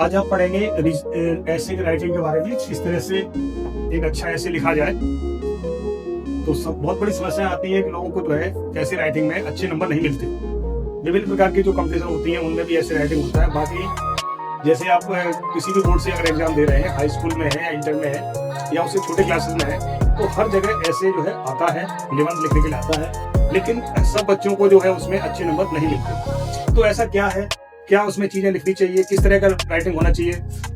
आज आप पढ़ेंगे ऐसे की राइटिंग के बारे में, किस तरह से एक अच्छा ऐसे लिखा जाए। तो सब बहुत बड़ी समस्या आती है कि लोगों को जो है ऐसे राइटिंग में अच्छे नंबर नहीं मिलते। विभिन्न प्रकार की जो कंपटीशन होती है उनमें भी ऐसे राइटिंग होता है। बाकी जैसे आप किसी भी बोर्ड से अगर एग्जाम दे रहे हैं, हाई स्कूल में है या इंटर में है या उससे छोटे क्लासेस में है, तो हर जगह ऐसे जो है आता है, निबंध लिखने के लिए आता है, लेकिन सब बच्चों को जो है उसमें अच्छे नंबर नहीं मिलते। तो ऐसा क्या है, क्या उसमें चीजें लिखनी चाहिए, किस तरह का राइटिंग होना चाहिए,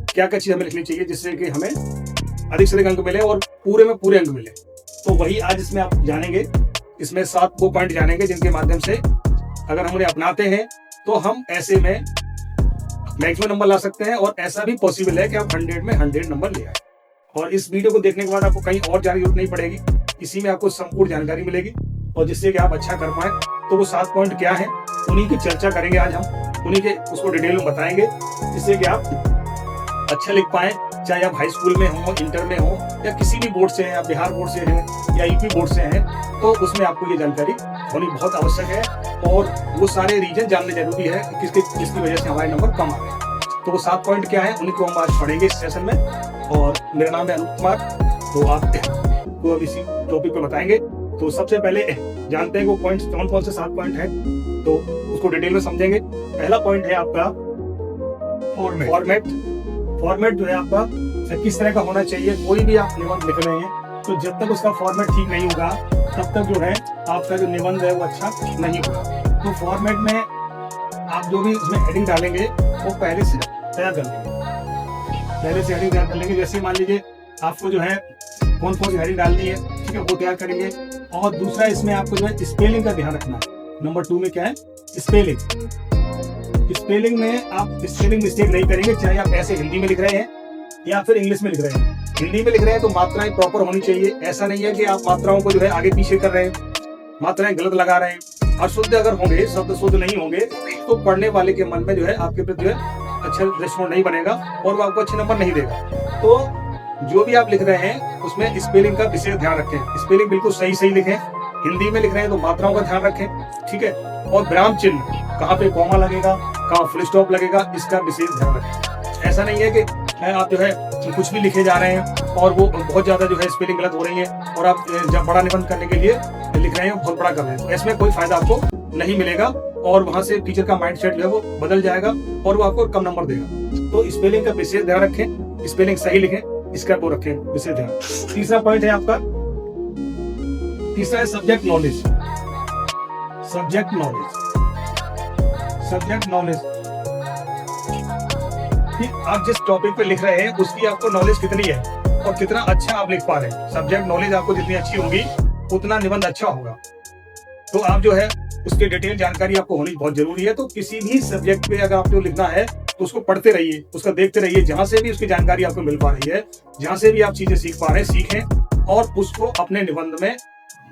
क्या क्या चीज हमें लिखनी चाहिए जिससे कि हमें अधिक से अधिक अंक मिले और पूरे में पूरे अंक मिले। तो वही आज इसमें आप जानेंगे। इसमें 7 वो पॉइंट जानेंगे जिनके माध्यम से अगर हम उन्हें अपनाते हैं तो हम ऐसे में मैक्सिमम नंबर ला सकते हैं, और ऐसा भी पॉसिबल है कि आप 100 में 100 नंबर ले आए। और इस वीडियो को देखने के बाद आपको कहीं और जाने की जरूरत नहीं पड़ेगी, इसी में आपको संपूर्ण जानकारी मिलेगी और जिससे कि आप अच्छा कर पाए। तो वो 7 पॉइंट क्या है, उन्हीं की चर्चा करेंगे आज हम, उन्हीं के उसको डिटेल में बताएंगे, जिससे कि आप अच्छा लिख पाए। चाहे आप हाई स्कूल में हो, इंटर में हो, या किसी भी बोर्ड से हैं, आप बिहार बोर्ड से हैं या यूपी बोर्ड से हैं, तो उसमें आपको ये जानकारी होनी बहुत आवश्यक है। और वो सारे रीजन जानने जरूरी है कि किसकी वजह से हमारे नंबर कम आ रहे हैं। तो वो 7 पॉइंट क्या है, उन्हीं को हम आज पढ़ेंगे इस सेशन में। और मेरा नाम है अनूप कुमार, तो आपको अब इसी टॉपिक पे बताएंगे। तो सबसे पहले जानते हैं वो पॉइंट्स कौन से 7 पॉइंट है, तो उसको डिटेल में समझेंगे। पहला पॉइंट है आपका फॉर्मेट जो है आपका किस तरह का होना चाहिए। कोई भी आप निबंध लिख रहे हैं तो जब तक उसका फॉर्मेट ठीक नहीं होगा तब तक जो है आपका जो निबंध है वो अच्छा नहीं होगा। तो फॉर्मेट में आप जो भी उसमें हेडिंग डालेंगे वो पहले से तैयार कर लेंगे। जैसे मान लीजिए आपको जो है कौन सी हेडिंग डालनी है, ठीक है, वो तैयार करेंगे। और दूसरा इसमें आपको जो है स्पेलिंग का ध्यान रखना है। नंबर 2 में क्या है, स्पेलिंग में आप स्पेलिंग मिस्टेक नहीं करेंगे, चाहे आप ऐसे हिंदी में लिख रहे हैं या फिर इंग्लिश में लिख रहे हैं। हिंदी में लिख रहे हैं तो मात्राएं प्रॉपर होनी चाहिए। ऐसा नहीं है कि आप मात्राओं को जो है आगे पीछे कर रहे हैं, मात्राएं गलत लगा रहे हैं। और शुद्ध अगर होंगे, शब्द शुद्ध नहीं होंगे, तो पढ़ने वाले के मन में जो है आपके प्रति जो है अच्छा दृष्टिकोण नहीं बनेगा और वो आपको अच्छे नंबर नहीं देगा। तो जो भी आप लिख रहे हैं उसमें स्पेलिंग का विशेष ध्यान रखें। स्पेलिंग बिल्कुल सही लिखें। हिंदी में लिख रहे हैं तो मात्राओं का ध्यान रखें, ठीक है। और विराम चिन्ह, कहाँ पे कॉमा लगेगा, कहाँ फुल स्टॉप लगेगा, इसका विशेष ध्यान रखें। ऐसा नहीं है कि आप जो है कुछ भी लिखे जा रहे हैं और वो बहुत ज्यादा जो है स्पेलिंग गलत हो रही है और आप जब बड़ा निबंध करने के लिए लिख रहे हैं बहुत बड़ा कर रहे हैं, तो इसमें कोई फायदा आपको नहीं मिलेगा और वहां से टीचर का माइंडसेट जो है वो बदल जाएगा और वो आपको कम नंबर देगा। तो स्पेलिंग का विशेष ध्यान रखें, स्पेलिंग सही लिखें, इसका वो रखें विशेष ध्यान। तीसरा पॉइंट है आपका, तीसरा है सब्जेक्ट नॉलेज। कि आप जिस टॉपिक पे लिख रहे हैं उसकी आपको नॉलेज कितनी है और कितना अच्छा आप लिख पा रहे हैं। सब्जेक्ट नॉलेज आपको जितनी अच्छी होगी उतना निबंध अच्छा होगा। तो आप जो है उसकी डिटेल जानकारी आपको होनी बहुत जरूरी है। तो किसी भी सब्जेक्ट पे अगर आपको लिखना है तो उसको पढ़ते रहिए, उसका देखते रहिए। जहां से भी उसकी जानकारी आपको मिल पा रही है, जहां से भी आप चीजें सीख पा रहे हैं, सीखें और उसको अपने निबंध में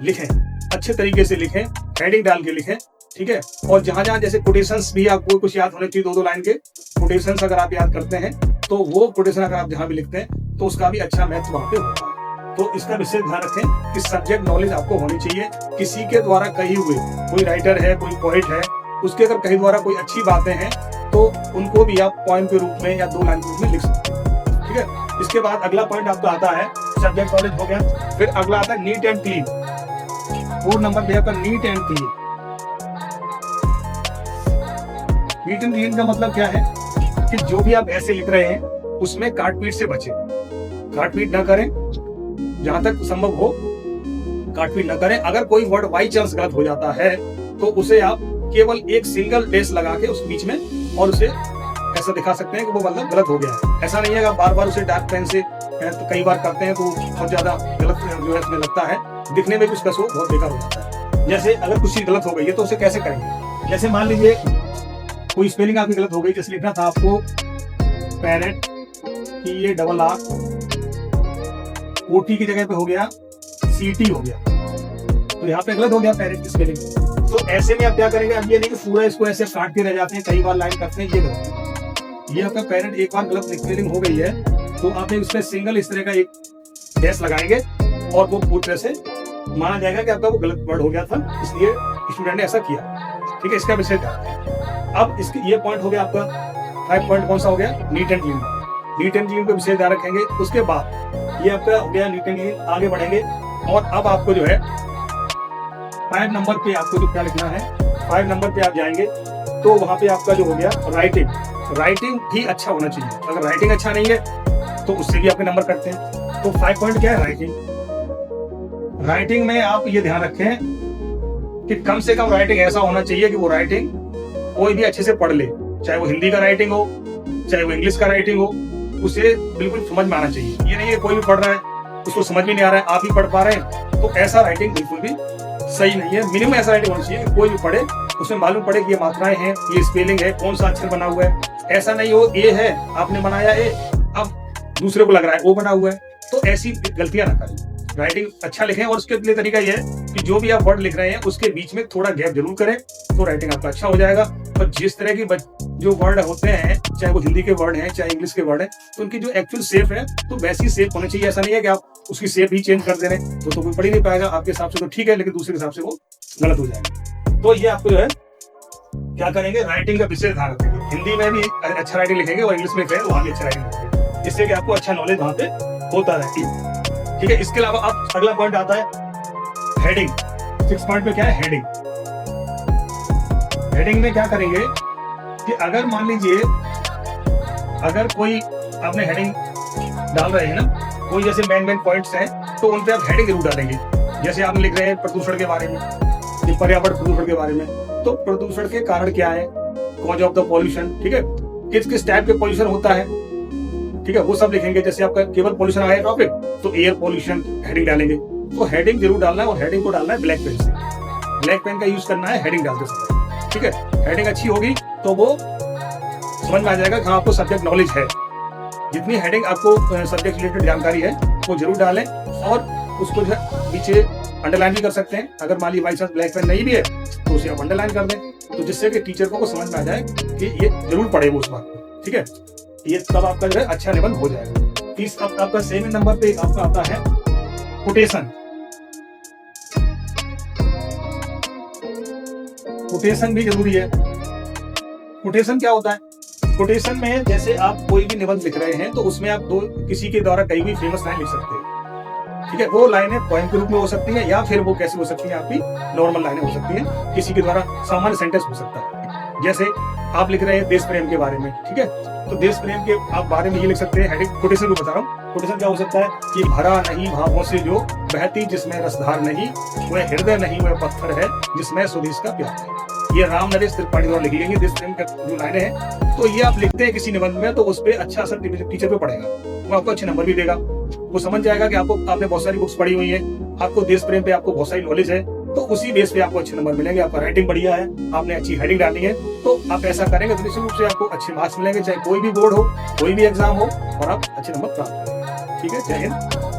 लिखें। अच्छे तरीके से लिखें, हेडिंग डाल के लिखें, ठीक है। और जहां जहां जैसे कोटेशंस भी आपको कुछ याद होने चाहिए, 2-2 लाइन के कोटेशंस अगर आप याद करते हैं तो वो कोटेशन अगर आप जहां भी लिखते हैं तो उसका भी अच्छा महत्व वहां पे होता है। तो इसका विशेष ध्यान रखें कि सब्जेक्ट नॉलेज आपको होनी चाहिए। किसी के द्वारा कही हुए, कोई राइटर है, कोई पोएट है, उसके अगर कहीं द्वारा कोई अच्छी बातें हैं तो उनको भी आप पॉइंट के रूप में या 2 लाइन के रूप में लिख सकते हैं, ठीक है। इसके बाद अगला पॉइंट आपका आता है, सब्जेक्ट नॉलेज हो गया। फिर अगला आता है नीट एंड क्लीन। 4 नंबर पे आपका neat and clean. Neat and clean का मतलब क्या है कि जो भी आप ऐसे लिख रहे हैं उसमें काटपीट से बचें, काटपीट ना करें, जहां तक संभव हो काटपीट ना करें। अगर कोई वर्ड बाई चांस गलत हो जाता है तो उसे आप केवल एक सिंगल डैश लगा के उस बीच में और उसे ऐसा दिखा सकते हैं कि वो मतलब गलत हो गया है। ऐसा नहीं है कि आप बार बार उसे डार्क पेन से तो कई बार करते हैं तो बहुत ज्यादा गलत जो है इसमें लगता है, दिखने में भी उसका शो बहुत बेकार हो जाता है। जैसे अगर कुछ चीज गलत हो गई है तो उसे कैसे करेंगे, जैसे मान लीजिए कोई स्पेलिंग आपकी गलत हो गई, जैसे लिखना था आपको पैरेट की ये डबल आर, ओटी की जगह पे हो गया सीटी हो गया, तो यहाँ पे गलत हो गया पैरेट की स्पेलिंग। तो ऐसे में आप क्या करेंगे, अब ये नहीं कि पूरा इसको ऐसे काट के रह जाते हैं, कई बार लाइन करते हैं, ये गलत है। ये आपका पैरेट एक बार गलत स्पेलिंग हो गई है तो आप इसमें सिंगल इस तरह का एक डैश लगाएंगे और वो पूरी तरह से माना जाएगा कि आपका वो गलत वर्ड हो गया था, इसलिए स्टूडेंट ने ऐसा किया, ठीक है। इसका विषय था। अब इसके ये पॉइंट हो गया आपका 5 पॉइंट कौन सा हो गया? Neat and clean. Neat and clean को विशेष ध्यान रखेंगे। उसके बाद ये आपका हो गया नीट एंड क्लीन। आगे बढ़ेंगे और अब आपको जो है 5 नंबर पे आपको जो क्या लिखना है, 5 नंबर पे आप जाएंगे तो वहां पे आपका जो हो गया राइटिंग। राइटिंग भी अच्छा होना चाहिए। अगर राइटिंग अच्छा नहीं है तो उससे भी आपके नंबर कटते हैं। तो 5 पॉइंट क्या है? राइटिंग। राइटिंग में आप ये ध्यान रखें कि कम से कम राइटिंग ऐसा होना चाहिए कि वो राइटिंग कोई भी अच्छे से पढ़ ले, चाहे वो हिंदी का राइटिंग हो, चाहे वो इंग्लिश का राइटिंग हो, उसे बिल्कुल समझ में आना चाहिए। ये नहीं है कोई भी पढ़ रहा है उसको समझ में नहीं आ रहा है, आप ही पढ़ पा रहे हैं, तो ऐसा राइटिंग बिल्कुल भी सही नहीं है। मिनिमम ऐसा राइटिंग होना चाहिए कि कोई भी पढ़े उसमें मालूम पड़े कि ये मात्राएं हैं, ये स्पेलिंग है, कौन सा अक्षर बना हुआ है। ऐसा नहीं हो ए है, आपने बनाया ए, अब दूसरे को लग रहा है ओ बना हुआ है, तो ऐसी गलतियां ना करें। राइटिंग अच्छा लिखें। और उसके लिए तरीका यह है कि जो भी आप वर्ड लिख रहे हैं उसके बीच में थोड़ा गैप जरूर करें, तो राइटिंग आपका अच्छा हो जाएगा। और जिस तरह की जो वर्ड होते हैं, चाहे वो हिंदी के वर्ड हैं चाहे इंग्लिश के वर्ड हैं, तो उनकी जो एक्चुअल शेप है तो वैसी शेप होनी चाहिए। ऐसा नहीं है कि आप उसकी शेप ही चेंज कर दे रहे हैं तो कोई पढ़ ही नहीं पाएगा। आपके हिसाब से तो ठीक है, लेकिन दूसरे के हिसाब से वो गलत हो जाएगा। तो ये आपको जो है क्या करेंगे, राइटिंग का विशेष ध्यान रखेंगे। हिंदी में भी अच्छा राइटिंग लिखेंगे और इंग्लिश में कहें वहां भी अच्छा राइटिंग लिखेंगे, जिससे कि आपको अच्छा नॉलेज वहां पे होता रहे। ठीक है। इसके अलावा अब अगला पॉइंट आता है हेडिंग। 6 पॉइंट पे क्या है? हेडिंग। हेडिंग में क्या करेंगे कि अगर मान लीजिए अगर कोई आपने हेडिंग डाल रहे हैं ना, कोई जैसे मेन पॉइंट्स हैं, तो उन पे आप हेडिंग जरूर डालेंगे। जैसे आप लिख रहे हैं प्रदूषण के बारे में, पर्यावरण प्रदूषण के बारे में, तो प्रदूषण के कारण क्या है, कॉज ऑफ द पॉल्यूशन, ठीक है, किस किस टाइप के पॉल्यूशन होता है, ठीक है, वो सब लिखेंगे। जैसे आपका केवल पॉल्यूशन आया टॉपिक तो एयर पॉल्यूशन हेडिंग डालेंगे। तो हेडिंग जरूर डालना है और हेडिंग को डालना है ब्लैक पेन से। ब्लैक पेन का यूज करना है हेडिंग डालते समय। ठीक है। हेडिंग अच्छी होगी तो वो समझ में आ जाएगा कि हाँ आपको सब्जेक्ट नॉलेज है। जितनी हेडिंग आपको सब्जेक्ट रिलेटेड जानकारी है वो जरूर डालें और उसको जो है नीचे अंडरलाइन भी कर सकते हैं। अगर मान लीजिए बाई चांस ब्लैक पेन नहीं भी है तो उसे आप अंडरलाइन कर दें, तो जिससे कि टीचर को समझ में आ जाए कि ये जरूर पढ़े वो उस बात को। ठीक है। ये तब आपका जो है अच्छा निबंध हो जाएगा। तीस आपका 7वें नंबर पे आपका आता है कोटेशन। कोटेशन भी जरूरी है। कोटेशन क्या होता है? कोटेशन में जैसे आप कोई भी निबंध लिख रहे हैं तो उसमें आप किसी के द्वारा कहीं भी फेमस लाइन लिख सकते हैं। ठीक है। वो लाइनें पोएम के रूप में हो सकती है या फिर वो कैसे हो सकती है, आपकी नॉर्मल लाइनें हो सकती हैं, किसी के द्वारा सामान्य सेंटेंस हो सकता है। जैसे आप लिख रहे हैं देश प्रेम के बारे में, ठीक है, तो देश प्रेम के आप बारे में ये लिख सकते हैं। हेडिंग कोटेशन को बता रहा हूँ। कोटेशन क्या हो सकता है कि भरा नहीं भावों से जो बहती जिसमें रसधार नहीं, वह हृदय नहीं वह पत्थर है जिसमें स्वदेश का प्यार है। ये राम नरेश त्रिपाठी द्वारा लिखी गई देश प्रेम का जो लाइनें हैं, तो ये आप लिखते हैं किसी निबंध में तो उस पर अच्छा असर टीचर पे पड़ेगा, वो आपको अच्छे नंबर भी देगा। वो समझ जाएगा कि आपने बहुत सारी बुक्स पढ़ी हुई है, आपको देश प्रेम पे आपको बहुत सारी नॉलेज है, तो उसी बेस पे आपको अच्छे नंबर मिलेंगे। आपका राइटिंग बढ़िया है, आपने अच्छी हेडिंग डाली है, तो आप ऐसा करेंगे तो निश्चित रूप से आपको अच्छे मार्क्स मिलेंगे, चाहे कोई भी बोर्ड हो, कोई भी एग्जाम हो, और आप अच्छे नंबर प्राप्त करेंगे। ठीक है। जय हिंद।